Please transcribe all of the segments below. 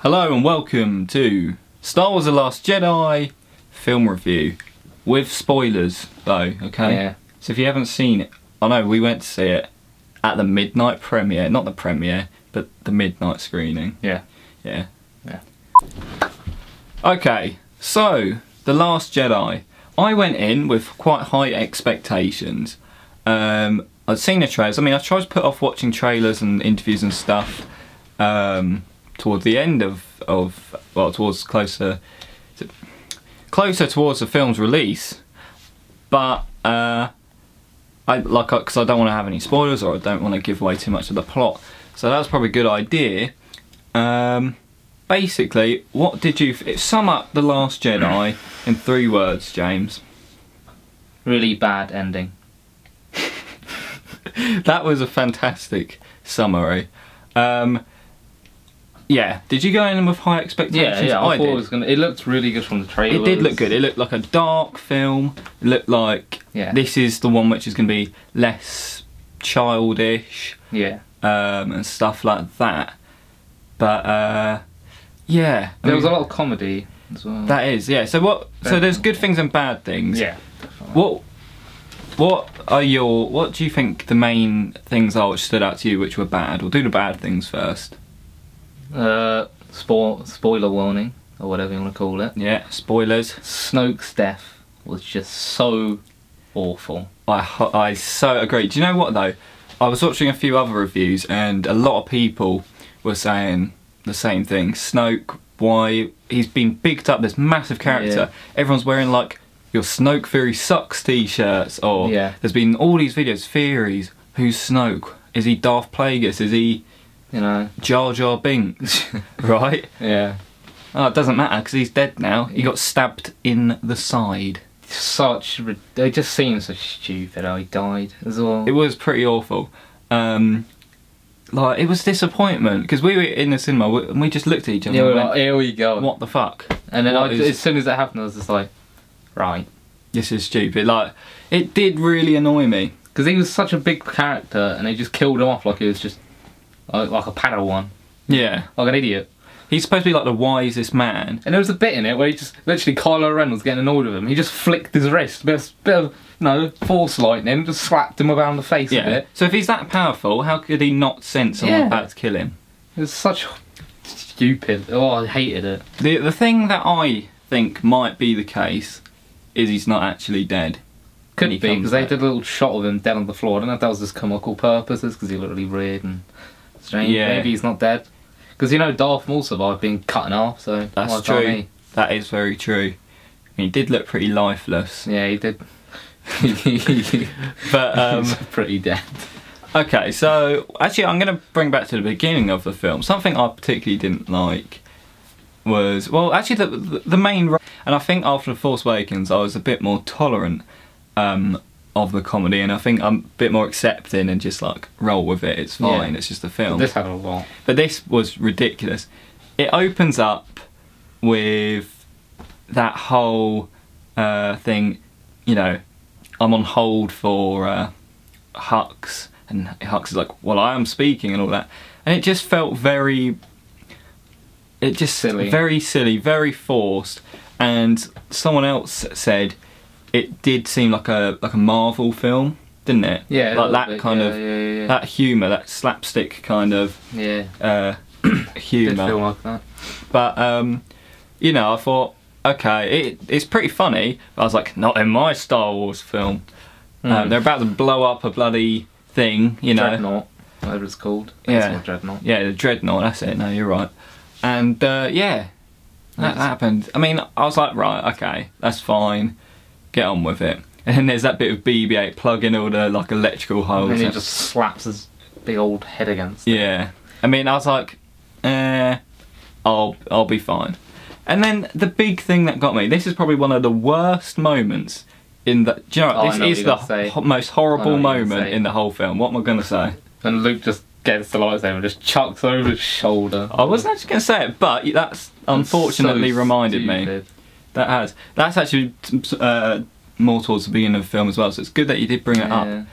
Hello and welcome to Star Wars The Last Jedi film review with spoilers though, okay? Yeah. So if you haven't seen it, I know we went to see it at the midnight premiere, not the premiere, but the midnight screening. Yeah. Yeah. Yeah. Okay, so The Last Jedi. I went in with quite high expectations. I'd seen the trailers. I mean, I tried to put off watching trailers and interviews and stuff towards the end towards closer towards the film's release, but because I don't want to have any spoilers or I don't want to give away too much of the plot, so that was probably a good idea. Basically, what did you sum up The Last Jedi in 3 words, James? Really bad ending. That was a fantastic summary. Yeah, did you go in with high expectations? Yeah, I thought did. it was gonna. It looked really good from the trailer. It did look good. It looked like a dark film. It looked like this is the one which is going to be less childish. Yeah. And stuff like that. But yeah, There was a lot of comedy as well. That is, yeah. So what? So there's good things and bad things. Yeah. Definitely. What do you think the main things are which stood out to you which were bad? We'll do the bad things first. Spoiler warning, or whatever you want to call it. Yeah, spoilers. Snoke's death was just so awful. I so agree. Do you know what though? I was watching a few other reviews and a lot of people were saying the same thing. Snoke, why he's been bigged up, this massive character. Yeah. Everyone's wearing like your Snoke Theory sucks t-shirts, or there's been all these videos, theories. Who's Snoke? Is he Darth Plagueis? Is he, you know, Jar Jar Binks? Right? Yeah. Oh, it doesn't matter because he's dead now. He got stabbed in the side. It just seems so stupid how he died as well. It was pretty awful. Like, it was disappointment because we were in the cinema and we just looked at each other. Yeah, and we were went, like, here we go. What the fuck? And then as soon as that happened, I was just like, right. This is stupid. Like, it did really annoy me. Because he was such a big character and they just killed him off like he was just like a Padawan. Yeah. Like an idiot. He's supposed to be like the wisest man. And there was a bit in it where he just, literally Kylo Ren was getting annoyed with him. He just flicked his wrist. Bit of you know, force lightning, just slapped him around the face a bit. So if he's that powerful, how could he not sense someone about to kill him? It was such stupid. Oh, I hated it. The thing that I think might be the case is he's not actually dead. Could be, because they did a little shot of him dead on the floor. I don't know if that was just comical purposes, because he looked really weird and strange. Yeah. Maybe he's not dead. Because you know Darth Maul survived being cut in half, so that's true. That is very true. He did look pretty lifeless. Yeah, he did. But he's pretty dead. Okay, so actually I'm going to bring back to the beginning of the film. Something I particularly didn't like was, well, actually the main, and I think after The Force Awakens I was a bit more tolerant of the comedy, and I think I'm a bit more accepting and just like roll with it. It's fine. It's just a film. But this had a lot. But this was ridiculous. It opens up with that whole thing, you know, I'm on hold for Hux, and Hux is like, well, I am speaking and all that, and it just felt very silly. Very silly, very forced. And someone else said it did seem like a Marvel film, didn't it? Yeah, like that kind of that humour, that slapstick kind of humour. Did feel like that. But you know, I thought, okay, it's pretty funny. But I was like, not in my Star Wars film. They're about to blow up a bloody thing, you know. Dreadnought, whatever it's called. Yeah, it's not Dreadnought. Yeah, the Dreadnought. That's it. No, you're right. And yeah, that happened. I mean, I was like, right, okay, that's fine. Get on with it. And then there's that bit of BB-8 plugging all the like electrical holes. And he just slaps his big old head against it. Yeah. I mean, I was like, I'll be fine. And then the big thing that got me, this is probably one of the worst moments in the, do you know what, this is the most horrible moment in the whole film. What am I going to say? And Luke just gets the lightsaber and just chucks over his shoulder. I wasn't actually going to say it, but that's unfortunately reminded me. That's actually more towards the beginning of the film as well, so it's good that you did bring it up.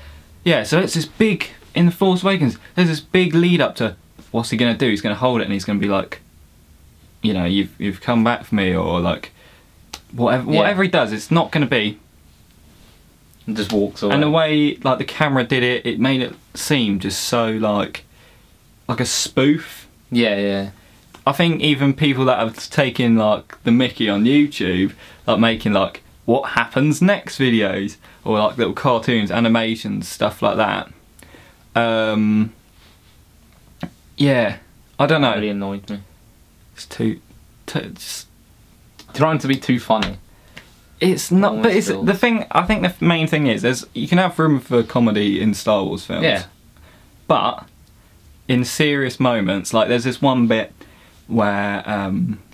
Yeah, so it's this big, in The Force Awakens, there's this big lead up to, what's he going to do? He's going to hold it and he's going to be like, you know, you've come back for me, or like whatever he does, it's not going to be. And just walks away. And the way like the camera did it, it made it seem just so like a spoof. Yeah. I think even people that have taken like the mickey on YouTube, like making like what happens next videos, or like little cartoons, animations, stuff like that. Yeah, I don't know. It really annoyed me. It's too just, Trying to be too funny. it's not. Almost But it's feels- the thing. I think the main thing is you can have room for comedy in Star Wars films. Yeah. But in serious moments, like there's this one bit where,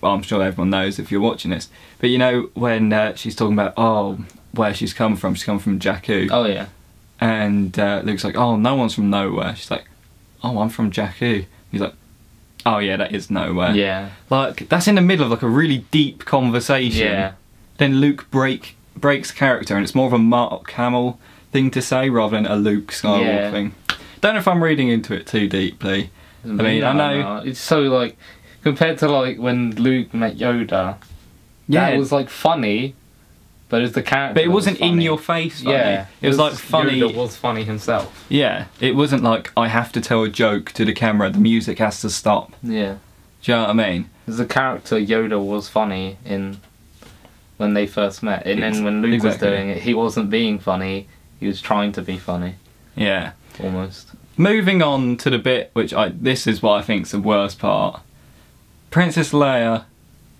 well, I'm sure everyone knows if you're watching this, but you know when she's talking about where she's come from. She's come from Jakku. Oh yeah. And Luke's like, oh, no one's from nowhere. She's like, oh, I'm from Jakku. He's like, oh yeah, that is nowhere. Yeah. Like that's in the middle of like a really deep conversation. Yeah. Then Luke breaks character, and it's more of a Mark Hamill thing to say rather than a Luke Skywalker Yeah. thing. Don't know if I'm reading into it too deeply. I mean, I know. No. It's so like compared to like when Luke met Yoda. Yeah, That was like funny, but it's the character. but it that was wasn't in funny. your face funny. Yeah, It was like funny. Yoda was funny himself. Yeah, it wasn't like I have to tell a joke to the camera. The music has to stop. Yeah, Do you know what I mean? as a character, Yoda was funny in when they first met, and then when Luke Exactly. was doing it, he wasn't being funny. He was trying to be funny, Yeah. almost. Moving on to the bit which this is what I think's the worst part. Princess Leia,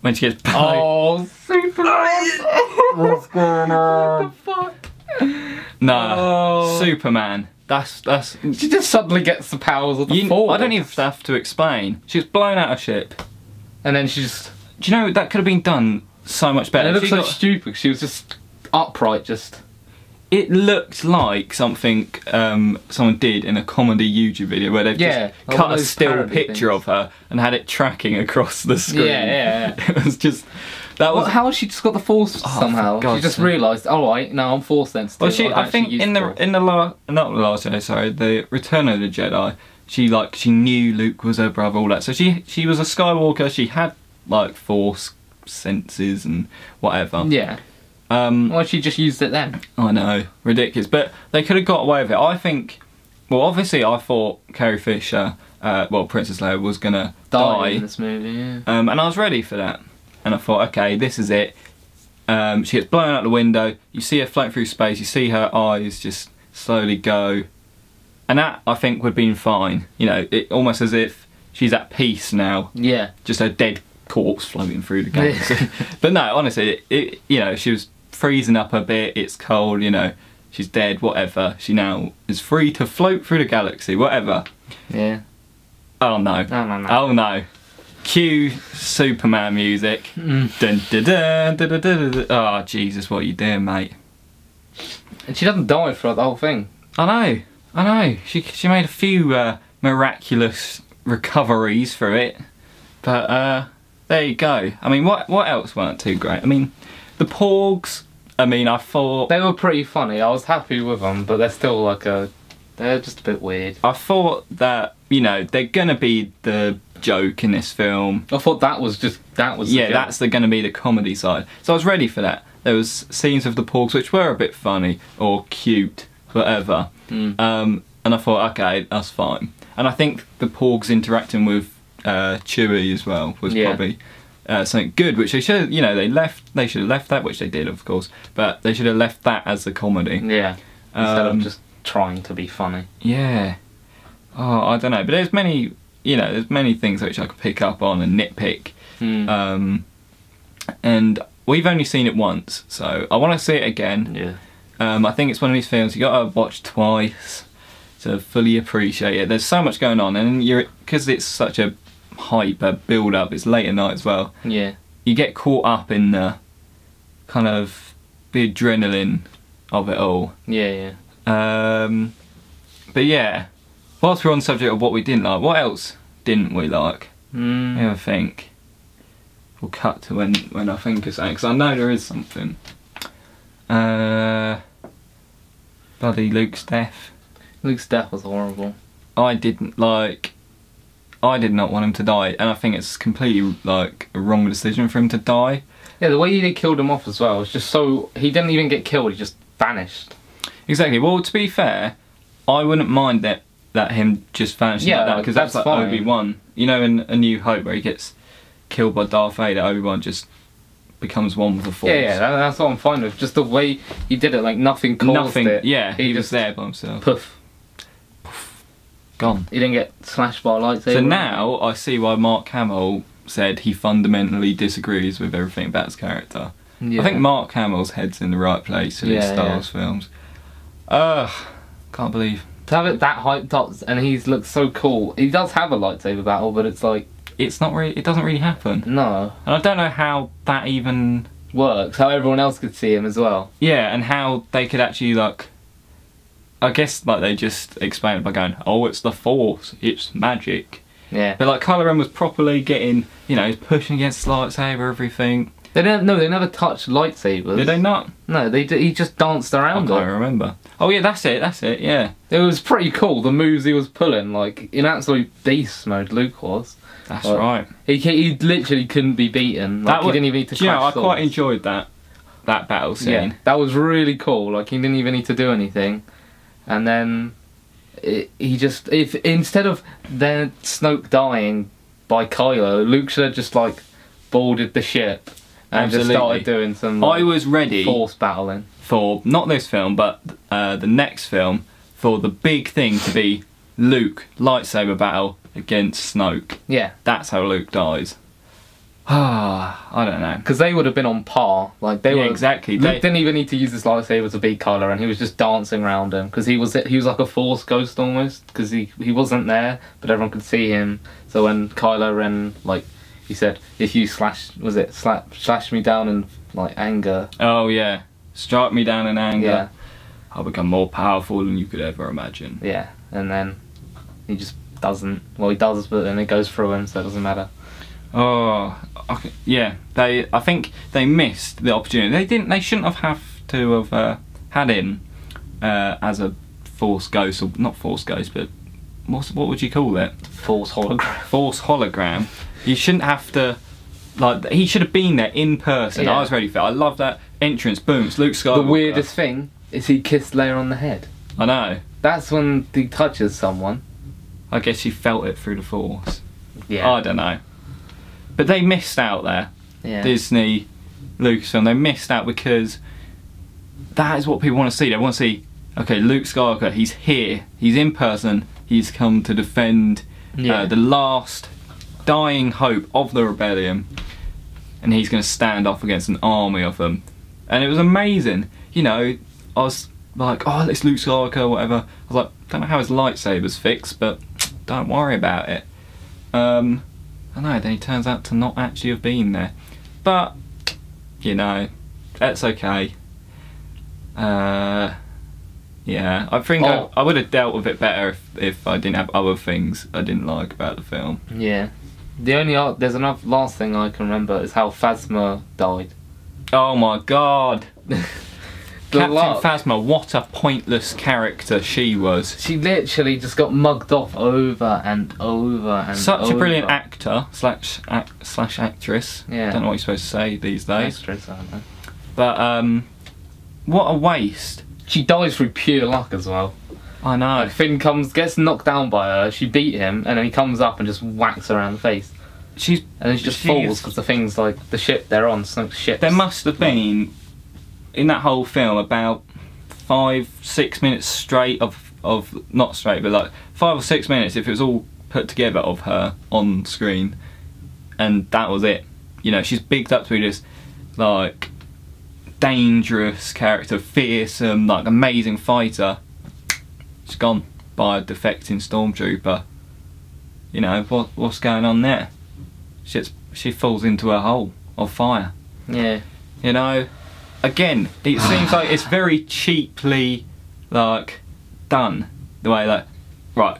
when she gets blown. Oh, Superman! What's going on? What the fuck? Nah, Oh. Superman. That's. She just suddenly gets the powers of the Force. I don't even have to explain. She was blown out of ship. And then she just. Do you know that could have been done so much better? And it looks She so got- stupid 'cause she was just upright, just. It looked like something someone did in a comedy YouTube video where they've Yeah, just like cut one a of those still parody picture things. of her and had it tracking across the screen. Yeah. It was just that was. Well, how has she just got the Force Oh, somehow? for God's She just sake. realised, oh, right, no, I'm Force sensitive. Well, she. I'm I think actually in the useful. not the Last Jedi, sorry, the Return of the Jedi. She knew Luke was her brother, all that. So she was a Skywalker. She had like Force senses and whatever. Yeah. Why she just used it then? I know, ridiculous. But they could have got away with it. I think. Well, obviously, I thought Carrie Fisher, Princess Leia, was gonna die, in this movie, yeah. and I was ready for that. And I thought, okay, this is it. She gets blown out the window. You see her float through space. You see her eyes just slowly go, and that I think would have been fine. You know, it almost as if she's at peace now. Yeah. Just a dead corpse floating through the galaxy. But no, honestly, you know, she was freezing up a bit. It's cold. You know, she's dead. Whatever. She now is free to float through the galaxy. Whatever. Yeah. Oh no. No. Oh no. Cue Superman music. Mm. Dun, dun, dun, dun, dun, dun, dun. Oh Jesus, what are you doing, mate? And she doesn't die throughout the whole thing. I know. She made a few miraculous recoveries for it, but there you go. I mean, what else weren't too great? I mean, the Porgs. I mean, I thought They were pretty funny. I was happy with them, but they're still they're just a bit weird. that you know they're gonna be the joke in this film. I thought that was. Yeah, that's gonna be the comedy side. So I was ready for that. There was scenes of the Porgs which were a bit funny or cute, whatever. And I thought, okay, that's fine. And I think the Porgs interacting with Chewie as well was probably something good, which they should, you know, they should have left that, which they did, of course, but they should have left that as the comedy. Yeah. Instead of just trying to be funny. Yeah. Oh, I don't know, but there's many things which I could pick up on and nitpick. And we've only seen it once, so I want to see it again. Yeah. I think it's one of these films you got to watch twice to fully appreciate it. There's so much going on, and because it's such a hype, a build up. It's late at night as well. Yeah. You get caught up in the kind of the adrenaline of it all. Yeah. But yeah, whilst we're on the subject of what we didn't like, what else didn't we like? Mm. I think we'll cut to when I think of something, because I know there is something. Bloody Luke's death. Luke's death was horrible. I didn't like. I did not want him to die, and I think it's completely like a wrong decision for him to die. Yeah, the way they killed him off as well was just so... He didn't even get killed, he just vanished. Exactly. Well, to be fair, I wouldn't mind that him just vanishing like that, because that's like fine. Obi-Wan. You know, in A New Hope, where he gets killed by Darth Vader, Obi-Wan just becomes one with the Force. Yeah, that's what I'm fine with. Just the way he did it, like nothing caused it. Yeah, he was there by himself. Poof. Gone. He didn't get slashed by a lightsaber. So now I see why Mark Hamill said he fundamentally disagrees with everything about his character. Yeah. I think Mark Hamill's head's in the right place in these Star Wars films. Can't believe. To have it that hyped up, and he looks so cool. He does have a lightsaber battle, but it's like... It's not really, it doesn't really happen. No. And I don't know how that even... Works, how everyone else could see him as well. Yeah, and how they could actually, like... I guess, like, they just explain it by going, oh, it's the Force, it's magic. Yeah. But, like, Kylo Ren was properly getting, you know, he's pushing against the lightsaber, everything. They never touched lightsabers. Did they not? No, he just danced I around can't it. remember. Oh, yeah, that's it, yeah. It was pretty cool, the moves he was pulling, like, in absolute beast mode, Luke was. That's Like, right. He literally couldn't be beaten. Like, he didn't even need to I crash quite swords. enjoyed that battle scene. Yeah, that was really cool. Like, he didn't even need to do anything. And then he just, if instead of then Snoke dying by Kylo, Luke should have just like boarded the ship and just started doing some. Like, I was ready Force battling for not this film, but the next film, for the big thing to be Luke lightsaber battle against Snoke. Yeah, That's how Luke dies. I don't know. because they would have been on par. Like they Yeah, were exactly. Luke They- didn't even need to use his lightsaber to beat Kylo, and he was just dancing around him because he was like a Force ghost almost because he wasn't there, but everyone could see him. So when Kylo Ren, like he said, if you slash me down in like anger. Oh yeah, strike me down in anger. Yeah. I'll become more powerful than you could ever imagine. Yeah, and then he just doesn't. Well, he does, but then it goes through him, so it doesn't matter. Oh, okay. Yeah. I think they missed the opportunity. They shouldn't have to have had him as a Force ghost, or not Force ghost, but what would you call it? Force hologram. Force hologram. You shouldn't have to. Like, he should have been there in person. Yeah. I was ready for it. I love that entrance. Boom, it's Luke Skywalker. The weirdest thing is he kissed Leia on the head. I know. That's when he touches someone. I guess he felt it through the Force. Yeah. I don't know. But they missed out there. Yeah. Disney, Lucasfilm, they missed out because that is what people want to see. They want to see, okay, Luke Skywalker, he's here, he's in person, he's come to defend the last dying hope of the rebellion, and he's going to stand off against an army of them. And it was amazing. You know, I was like, oh, it's Luke Skywalker, whatever. I was like, don't know how his lightsaber's fixed, but don't worry about it. I know, then he turns out to not actually have been there. But, you know, that's okay. Yeah, I think I would have dealt with it better if I didn't have other things I didn't like about the film. Yeah. There's another last thing I can remember is how Phasma died. Oh my god! Captain lot- Phasma, what a pointless character she was. She literally just got mugged off over and over and Such a brilliant over. actor slash actress. Yeah. Don't know what you're supposed to say these days. Actress, I don't know. But what a waste. She dies through pure luck as well. I know. Like Finn gets knocked down by her, she beat him, and then he comes up and just whacks her around the face. And then she just falls because the thing's like the ship they're on, Snoke's ship. There must have been, in that whole film, about 5-6 minutes straight of not straight, but like 5 or 6 minutes if it was all put together of her on screen, and that was it. You know, she's bigged up to be this like dangerous character, fearsome, like amazing fighter. She's gone by a defecting stormtrooper. You know, what's going on there? She falls into a hole of fire. Yeah. You know, again, it seems like it's very cheaply like done. The way like, right,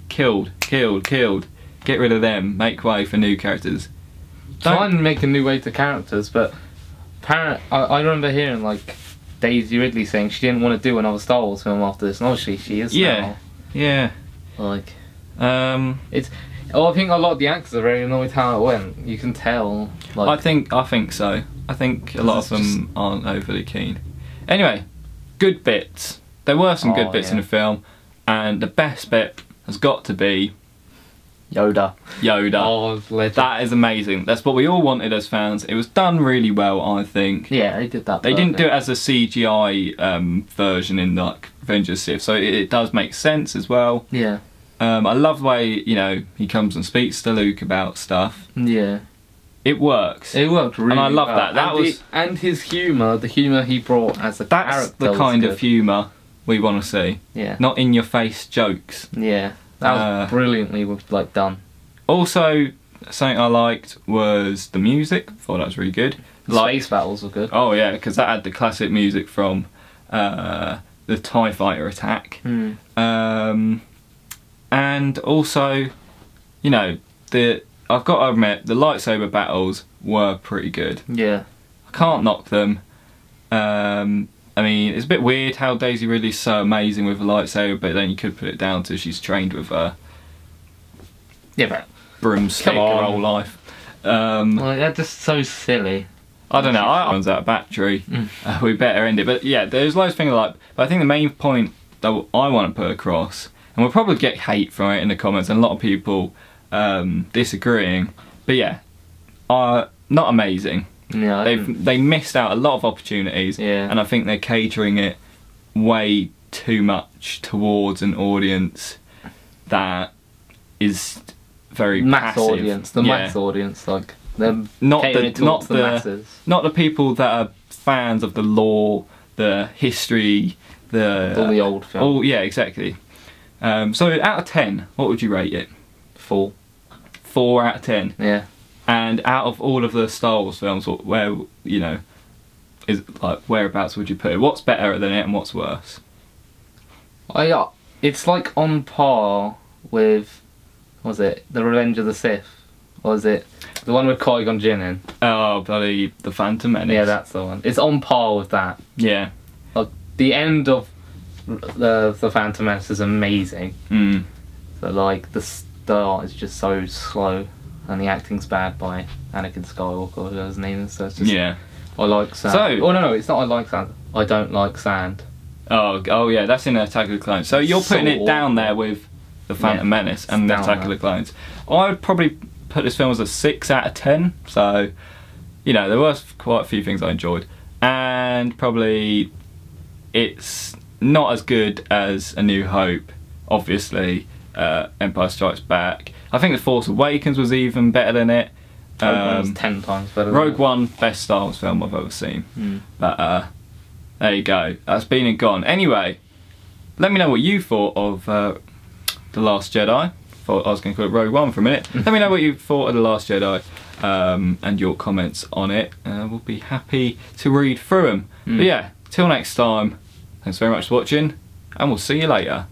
killed, get rid of them, make way for new characters. Try and make a new way to characters, but apparently I remember hearing like Daisy Ridley saying she didn't want to do another Star Wars film after this, and obviously she is now. Yeah. Like, Oh, I think a lot of the actors are very annoyed how it went. You can tell. Like, I think so. I think a lot of them aren't overly keen. Anyway, good bits. There were some good bits in the film, and the best bit has got to be Yoda. Yoda. Oh, legend. That is amazing. That's what we all wanted as fans. It was done really well, I think. Yeah, they did that. They didn't do it as a CGI version in like Revenge of the Sith, so it does make sense as well. Yeah. I love the way, you know, he comes and speaks to Luke about stuff. Yeah. It works. It worked really well. And I love that. That was and his humour, the humour he brought as a character. That's the kind of humour we want to see. Yeah. Not in your face jokes. Yeah. That was brilliantly like done. Also, something I liked was the music. Thought that was really good. Space battles were good. Oh yeah, because that had the classic music from the TIE Fighter attack. And also, you know, I've got to admit, the lightsaber battles were pretty good. Yeah. I can't knock them. I mean, it's a bit weird how Daisy Ridley's so amazing with a lightsaber, but then you could put it down to she's trained with a broomstick her whole life. Well, they're just so silly. I don't know, I runs out of battery. We better end it. But yeah, there's loads of things I like. But I think the main point that I want to put across, and we'll probably get hate from it in the comments, and a lot of people disagreeing, but yeah, not amazing. Yeah, they missed out a lot of opportunities, and I think they're catering it way too much towards an audience that is very mass passive. audience. The mass audience, like they're not the masses. Not the people that are fans of the lore, the history, all the old films. Oh yeah, exactly. So out of 10, what would you rate it? 4. 4 out of 10. Yeah. And out of all of the Star Wars films, where, you know, is like whereabouts would you put it? What's better than it and what's worse? It's like on par with, what was it, The Revenge of the Sith? Or was it the one with Qui-Gon Jinn in? Oh, bloody The Phantom Menace. Yeah, that's the one. It's on par with that. Yeah. Like, the end of the Phantom Menace is amazing. But like the start is just so slow, and the acting's bad by Anakin Skywalker, whatever his name is. So it's just, I like sand. Oh no, it's not. I like sand. I don't like sand. Oh yeah, that's in Attack of the Clones. So you're putting it down there with the Phantom Menace and the Attack of the Clones. I would probably put this film as a 6 out of 10. So, you know, there was quite a few things I enjoyed, and probably it's not as good as A New Hope, obviously. Empire Strikes Back. I think The Force Awakens was even better than it. Rogue One was 10 times better. Rogue One, best Star Wars film I've ever seen. But there you go. That's been and gone. Anyway, let me know what you thought of The Last Jedi. Thought I was going to call it Rogue One for a minute. Let me know what you thought of The Last Jedi and your comments on it. We'll be happy to read through them. But yeah, till next time. Thanks very much for watching, and we'll see you later.